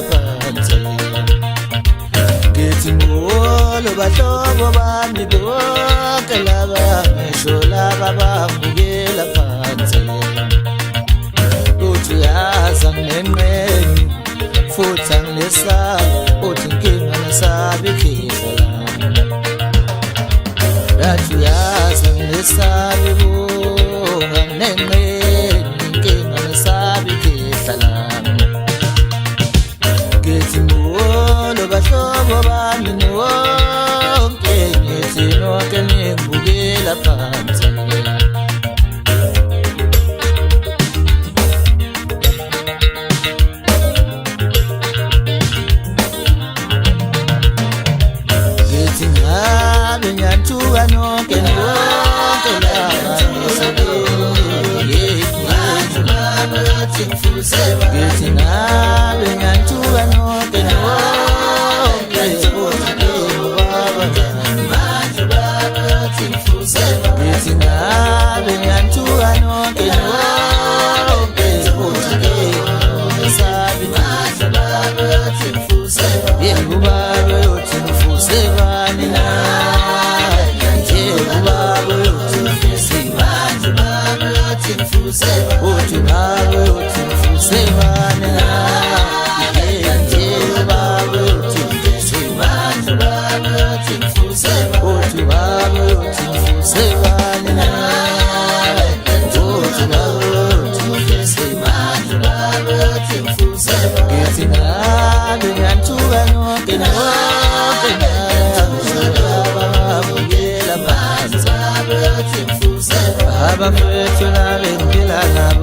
phansi ngithi ngolo bahlobo bami bonke laba ngisho laba bangibukela phansi uthi uyazi anginenqeni futhi angilesaba uthi inkinga nasabi ikhihla lami yathi uyazi angilesabi anginenqeni inkinga nasabi ikhihla lami ngithi ngolo bahlobo bami nonke ngithi nonke ningibukela phansi ngithi ngabe ngiyantuka nonke nonke laba ngithi ngabe ngiyantuka nonke nonke ngithi ngabe ngiyantuka nonke nonke ubaba yothi ngifuzebani na ubaba yothi ngifuzebani uthi ubaba yothi ngifuzebani na ubaba yothi ngifuzebani uthi ubaba yothi ngifuzebani na uthi ubaba yothi ngifuzebani ngithi ngabe ngiyantuka nonke nonke abafethu nabengila nabo